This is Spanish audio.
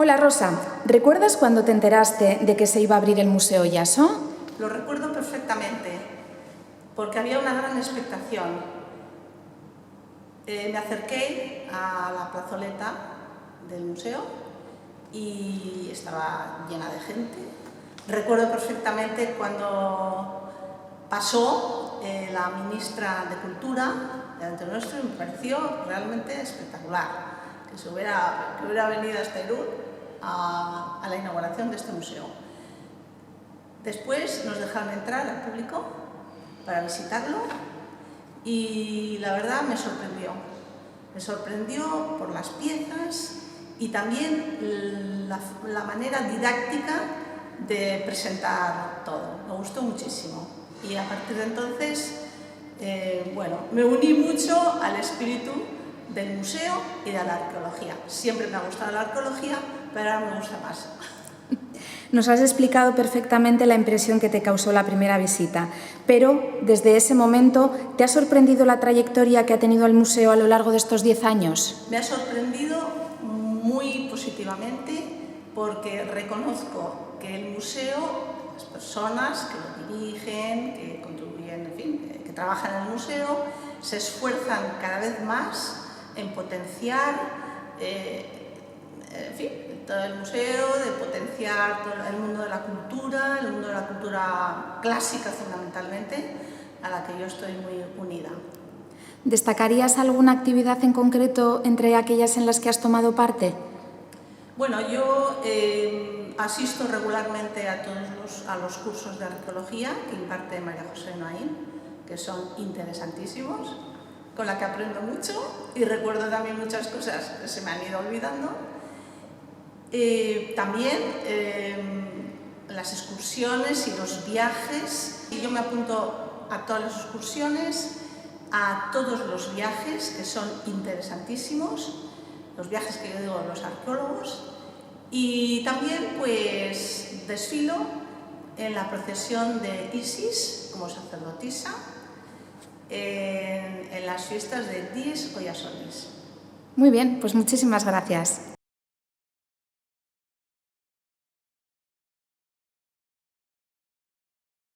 Hola Rosa, ¿recuerdas cuando te enteraste de que se iba a abrir el Museo Yasso? Lo recuerdo perfectamente, porque había una gran expectación. Me acerqué a la plazoleta del museo y estaba llena de gente. Recuerdo perfectamente cuando pasó la ministra de Cultura delante nuestro y me pareció realmente espectacular que hubiera venido a Irún a la inauguración de este museo. Después nos dejaron entrar al público para visitarlo y la verdad me sorprendió. Me sorprendió por las piezas y también la manera didáctica de presentar todo. Me gustó muchísimo y a partir de entonces me uní mucho al espíritu del museo y de la arqueología. Siempre me ha gustado la arqueología, pero ahora me gusta más. Nos has explicado perfectamente la impresión que te causó la primera visita, pero desde ese momento, ¿te ha sorprendido la trayectoria que ha tenido el museo a lo largo de estos 10 años? Me ha sorprendido muy positivamente porque reconozco que el museo, las personas que lo dirigen, que contribuyen, en fin, que trabajan en el museo, se esfuerzan cada vez más en potenciar todo el museo, de potenciar todo el mundo de la cultura clásica fundamentalmente, a la que yo estoy muy unida. ¿Destacarías alguna actividad en concreto entre aquellas en las que has tomado parte? Bueno, yo asisto regularmente a los cursos de arqueología que imparte María José Noaín, que son interesantísimos, con la que aprendo mucho y recuerdo también muchas cosas que se me han ido olvidando. También las excursiones y los viajes. Yo me apunto a todas las excursiones, a todos los viajes que son interesantísimos, los viajes que yo digo a los arqueólogos, y también pues desfilo en la procesión de Isis como sacerdotisa en las fiestas de Dies Oyasones. Muy bien, pues muchísimas gracias.